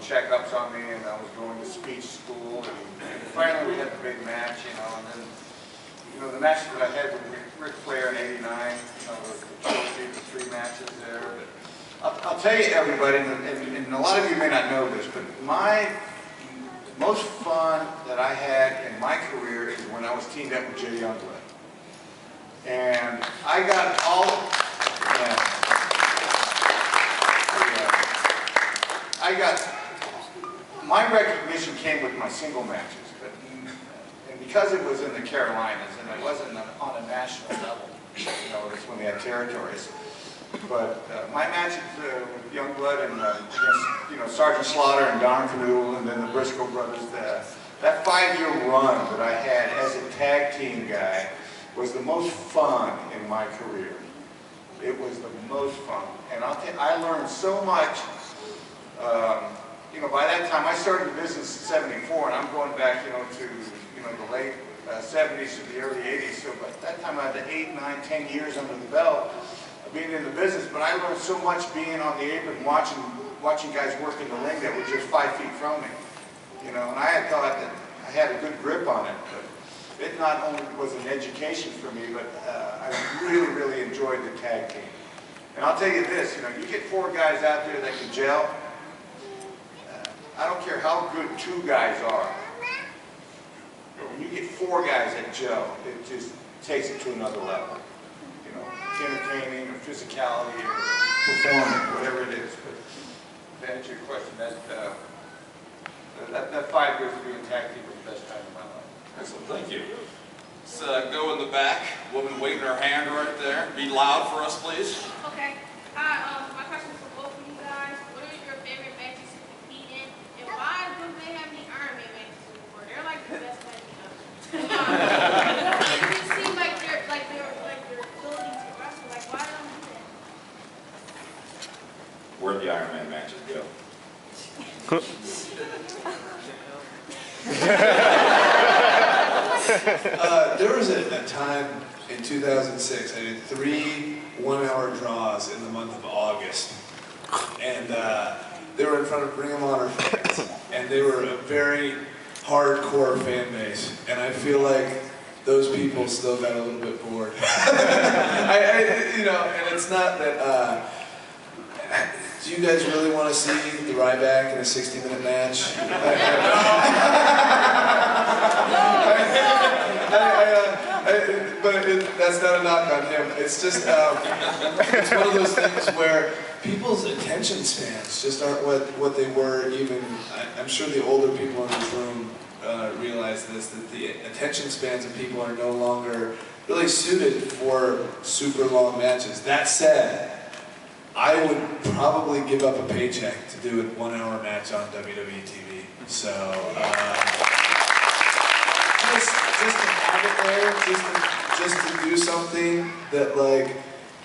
checkups on me, and I was going to speech school, and finally we had the big match, you know, and then, you know, the match that I had with Ric Flair in '89, you know, the trophy, the 3 matches there. But I'll tell you, everybody, and a lot of you may not know this, but my most fun that I had in my career is when I was teamed up with Jay Youngblood. And I got all, my recognition came with my single matches, and because it was in the Carolinas and it wasn't on a national level, you know, that's when they had territories. But my matches with Youngblood and against, you know, Sergeant Slaughter and Don Canoodle and then the Briscoe brothers, that 5-year run that I had as a tag team guy was the most fun in my career. It was the most fun, and I'll tell you, I learned so much. You know, by that time I started the business in '74, and I'm going back, you know, to the late '70s to the early '80s. So by that time I had 8, 9, 10 years under the belt of being in the business. But I learned so much being on the apron, watching guys work in the ring that were just 5 feet from me. You know, and I had thought that I had a good grip on it. But it not only was an education for me, but I really, really enjoyed the tag team. And I'll tell you this, you know, you get 4 guys out there that can gel. I don't care how good 2 guys are. When you get 4 guys that gel, it just takes it to another level. You know, entertaining or physicality or performing, whatever it is. But to answer your question, that 5 years of being tag team was the best time of my life. Excellent, thank you. Let's go in the back. Woman waving her hand right there. Be loud for us, please. Okay. Hi, my question is for both of you guys. What are your favorite matches to compete in? And why don't they have any Iron Man matches anymore? They're like the best matches ever. It seems like their ability to wrestle. Like, why don't they do that? Where'd the Iron Man matches go? There was a time in 2006, I did 3 one-hour draws in the month of August. And they were in front of Ring of Honor fans. And they were a very hardcore fan base. And I feel like those people still got a little bit bored. You know, and it's not that, do you guys really want to see the Ryback in a 60-minute match? But that's not a knock on him. It's just, it's one of those things where people's attention spans just aren't what they were even, I'm sure the older people in this room realize this, that the attention spans of people are no longer really suited for super long matches. That said, I would probably give up a paycheck to do a 1-hour match on WWE TV. So, just to have it there, just to do something that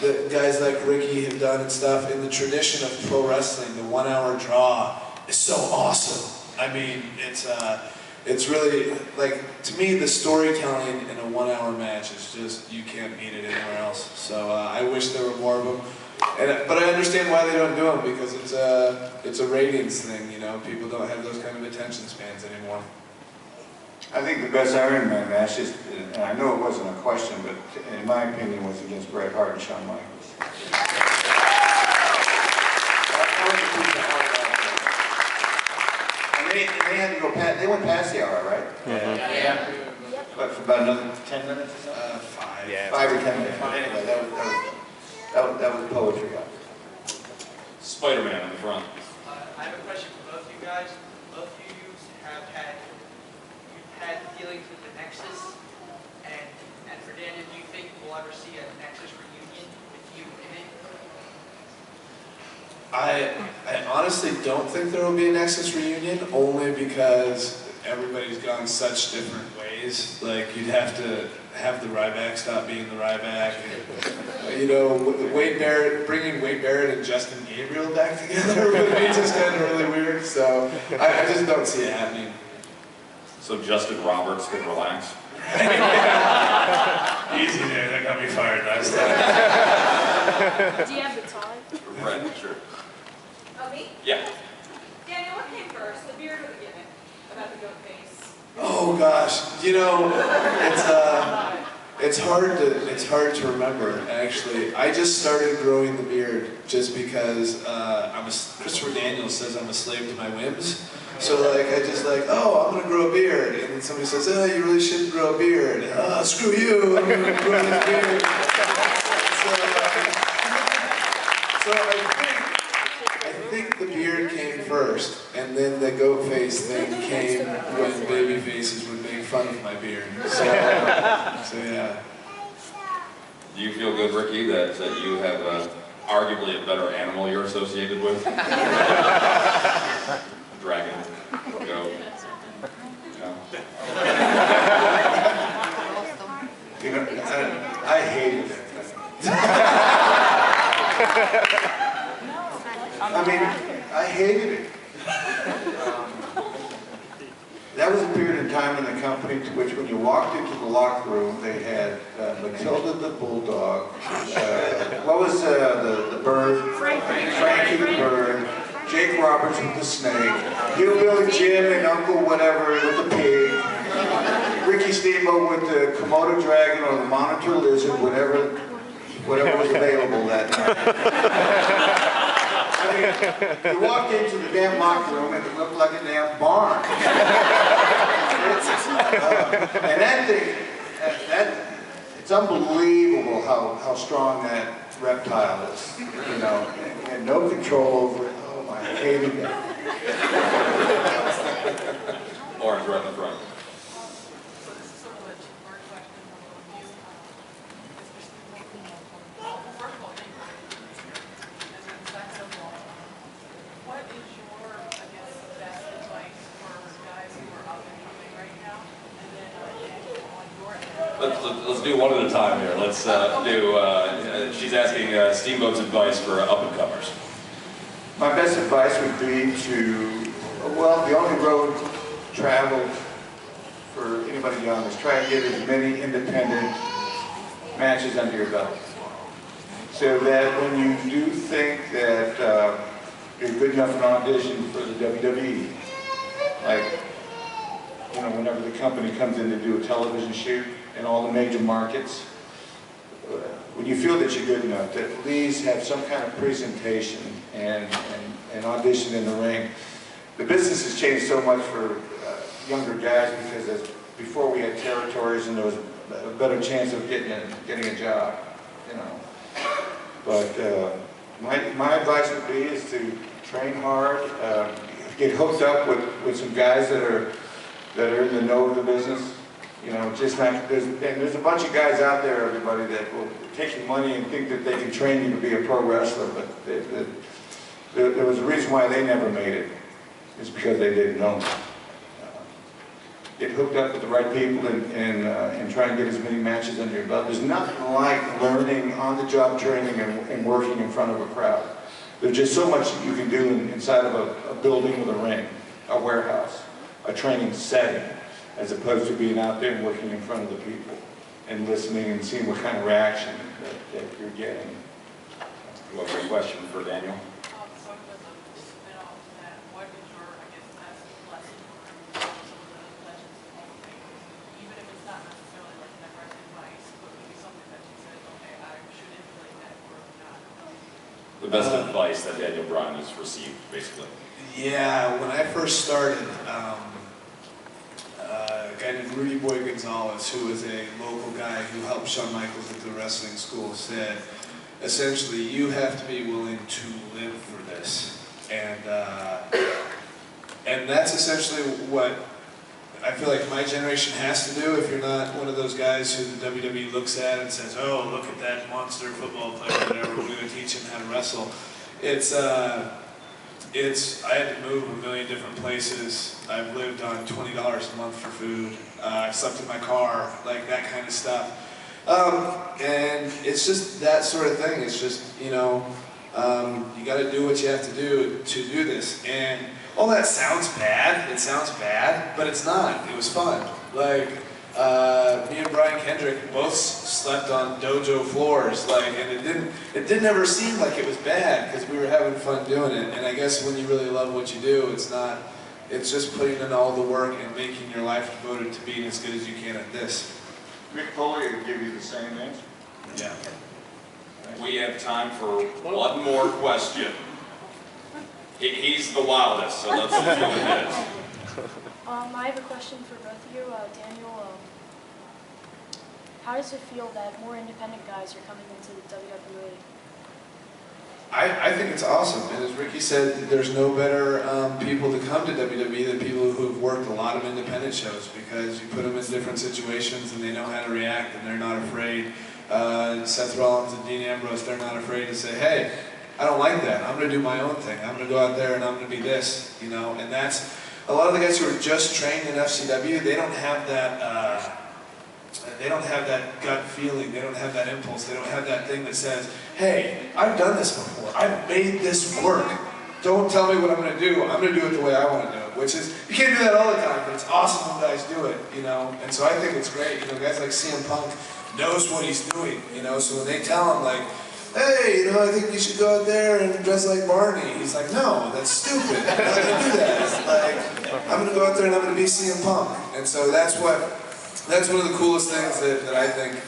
that guys like Ricky have done and stuff in the tradition of pro wrestling, the 1-hour draw is so awesome. I mean, it's really, like, to me, the storytelling in a 1-hour match is just, you can't beat it anywhere else. So I wish there were more of them. But I understand why they don't do them, because it's a ratings thing, you know. People don't have those kind of attention spans anymore. I think the best Iron Man match is, and I know it wasn't a question, but in my opinion, was against Bret Hart and Shawn Michaels. And they had to go past, they went past the hour, right? Yeah. But for about another 10 minutes or so? 5. Yeah. 5 or 10 minutes. Anyway, that was poetry. Spider-Man in the front. I have a question for both of you guys. Both of you have had dealings with the Nexus, and for Daniel, do you think we'll ever see a Nexus reunion with you in it? I honestly don't think there will be a Nexus reunion, only because everybody's gone such different ways. Like, you'd have to have the Ryback stop being the Ryback. And, you know, bringing Wade Barrett and Justin Gabriel back together would be just kind of really weird. So I just don't see it happening. So Justin Roberts can relax. Easy there, that got me fired last time. Do you have the time? Right, sure. Oh, me? Yeah. Daniel, what came first, the beard or the gimmick about the goat face? Oh gosh, you know, it's hard to remember actually. I just started growing the beard just because Christopher Daniels says I'm a slave to my whims. So like I just like, oh, I'm gonna grow a beard, and then somebody says, oh, you really shouldn't grow a beard. Screw you, I'm gonna grow this beard. So I think the beard came first, and then the goat face thing came when baby faces would make fun of my beard. So yeah. Do you feel good, Ricky, that you have arguably a better animal you're associated with? Dragon, goat. No. You know, I hated it. I mean, I hated it. That was a period of time in the company to which when you walked into the locker room, they had Matilda the Bulldog, what was the bird? Frankie the bird, Jake Roberts with the snake, Hillbilly Jim and Uncle whatever with the pig, Ricky Steamboat with the Komodo dragon or the monitor lizard, whatever was available that night. I mean, you walked into the damn locker room and it looked like a damn barn. And that thing, it's unbelievable how strong that reptile is, you know, and no control over it. Oh my, I hated that. Orange right in the front. So this is sort of a two-part question for both of you. First of all, thank you for being here. And then second of all, what is your, I guess, best advice for guys who are up and coming right now? And then on your end. Let's do one at a time here. Let's she's asking Steamboat's advice for up-and-comers. My best advice would be to, well, the only road traveled for anybody young is try and get as many independent matches under your belt. So that when you do think that you're good enough in audition for the WWE, like, you know, whenever the company comes in to do a television shoot in all the major markets, when you feel that you're good enough, to at least have some kind of presentation and audition in the ring. The business has changed so much for younger guys because before we had territories and there was a better chance of getting a job, you know. But my advice would be is to train hard, get hooked up with some guys that are in the know of the business. You know, just not, there's a bunch of guys out there, everybody, that will take your money and think that they can train you to be a pro wrestler, but there was a reason why they never made it. It's because they didn't know. Get hooked up with the right people and try and get as many matches under your belt. There's nothing like learning on-the-job training and working in front of a crowd. There's just so much you can do inside of a building with a ring, a warehouse, a training setting, as opposed to being out there and working in front of the people and listening and seeing what kind of reaction that you're getting. What was your question for Daniel? Sort of as a spin-off to that, what is your, I guess, best lesson from some of the legends of all things? Even if it's not necessarily like direct advice, but maybe something that you said, okay, I should emulate that or not. The best advice that Daniel Bryan has received, basically. Yeah, when I first started, a guy named Rudy Boy Gonzalez, who was a local guy who helped Shawn Michaels at the wrestling school, said, essentially, you have to be willing to live for this. And that's essentially what I feel like my generation has to do. If you're not one of those guys who the WWE looks at and says, oh, look at that monster football player, whatever, we're going to teach him how to wrestle. I had to move a million different places. I've lived on $20 a month for food. I've slept in my car, like that kind of stuff. And it's just that sort of thing. It's just, you know, you got to do what you have to do this. And all that sounds bad. It sounds bad, but it's not. It was fun. Like, me and Brian Kendrick both slept on dojo floors, like, and it didn't ever seem like it was bad because we were having fun doing it. And I guess when you really love what you do, it's not It's just putting in all the work and making your life devoted to being as good as you can at this. Mick Foley will give you the same answer. Yeah. We have time for one more question. He's the wildest, so let's go ahead. I have a question for both of you. Daniel, how does it feel that more independent guys are coming into the WWE? I think it's awesome, and as Ricky said, there's no better people to come to WWE than people who've worked a lot of independent shows, because you put them in different situations and they know how to react and they're not afraid. Seth Rollins and Dean Ambrose, they're not afraid to say, hey, I don't like that, I'm going to do my own thing, I'm going to go out there and I'm going to be this, you know, and that's, a lot of the guys who are just trained in FCW, they don't have that gut feeling, they don't have that impulse, they don't have that thing that says, hey, I've done this before, I've made this work, don't tell me what I'm going to do, I'm going to do it the way I want to do it, which is, you can't do that all the time, but it's awesome when guys do it, you know, and so I think it's great, you know, guys like CM Punk knows what he's doing, you know, so when they tell him, like, hey, you know, I think you should go out there and dress like Barney, he's like, no, that's stupid, I'm not going to do that, like, I'm going to go out there and I'm going to be CM Punk, and so that's one of the coolest things that I think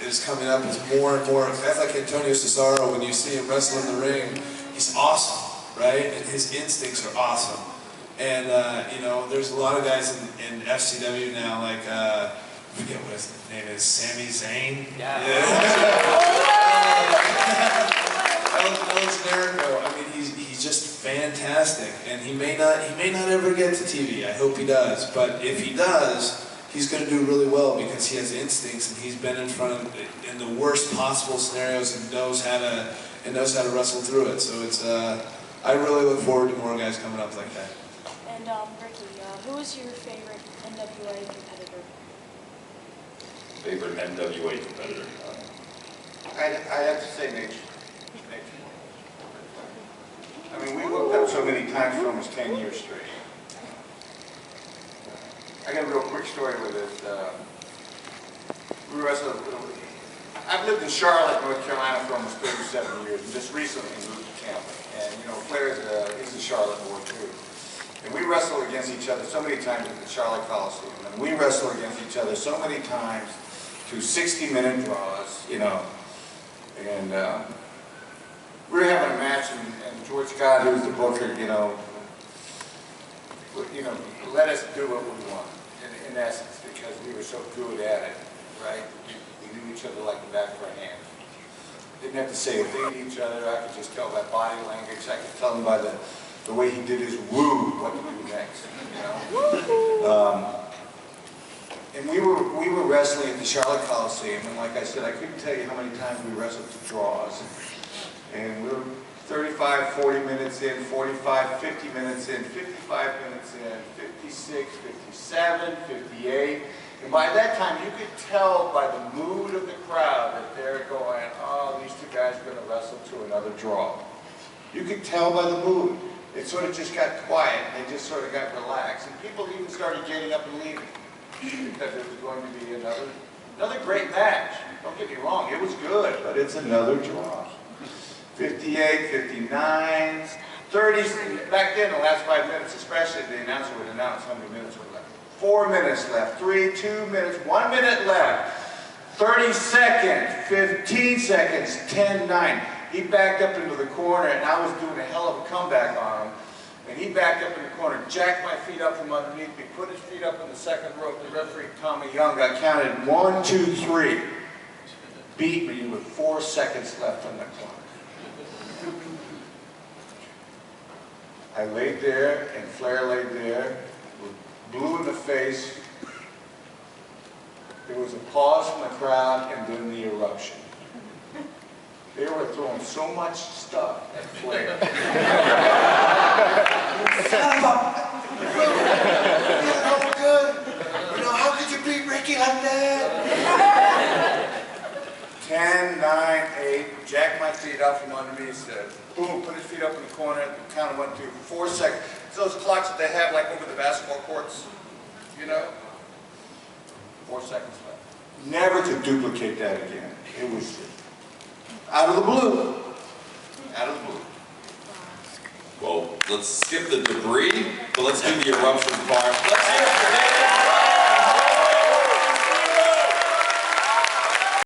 is coming up, is more and more, guys like Antonio Cesaro, when you see him wrestle in the ring, he's awesome, right, and his instincts are awesome, and, you know, there's a lot of guys in FCW now, like, I forget what his name is, Sami Zayn? Yeah. Alex Jericho, I mean, he's just fantastic, and he may not ever get to TV, I hope he does, but if he does, he's going to do really well because he has instincts and he's been in front of in the worst possible scenarios and knows how to wrestle through it. So it's I really look forward to more guys coming up like that. And Ricky, who is your favorite NWA competitor? Favorite NWA competitor? I have to say Nature. I mean, we looked up so many times for almost 10 years straight. I got a real quick story with it. We wrestled. I've lived in Charlotte, North Carolina for almost 37 years, and just recently moved to Tampa. And you know, Flair's he's a Charlotte boy too. And we wrestled against each other so many times at the Charlotte Coliseum, and we wrestled against each other so many times to 60-minute draws, you know. And we were having a match, and George Scott, who was the booker, you know, let us do what we want, in essence, because we were so good at it, right? We knew each other like the back of our hands. Didn't have to say a thing to each other. I could just tell by body language. I could tell him by the way he did his woo what to do next, you know? And we were wrestling at the Charlotte Coliseum, and like I said, I couldn't tell you how many times we wrestled to draws. And we were 35, 40 minutes in, 45, 50 minutes in, 55 minutes in, 56, 57, 58. And by that time, you could tell by the mood of the crowd that they're going, oh, these two guys are going to wrestle to another draw. You could tell by the mood. It sort of just got quiet. They just sort of got relaxed. And people even started getting up and leaving because it was going to be another great match. Don't get me wrong, it was good, but it's another draw. 58, 59, 30, back then the last 5 minutes, especially the announcer would announce how many minutes were left. 4 minutes left, 3, 2 minutes, 1 minute left, 30 seconds, 15 seconds, 10, 9. He backed up into the corner and I was doing a hell of a comeback on him. And he backed up in the corner, jacked my feet up from underneath me, put his feet up in the second rope. The referee, Tommy Young, got counted 1, 2, 3. Beat me with 4 seconds left on the clock. I laid there, and Flair laid there, blue in the face. There was a pause from the crowd, and then the eruption. They were throwing so much stuff at Flair. Good. You know, how could you beat Ricky like that? 10, 9, 8, jacked my feet up from underneath, said, boom, put his feet up in the corner, kind of went through 4 seconds. It's those clocks that they have like over the basketball courts, you know? 4 seconds left. Never to duplicate that again. It was out of the blue. Out of the blue. Well, let's skip the debris, but let's do the eruption part.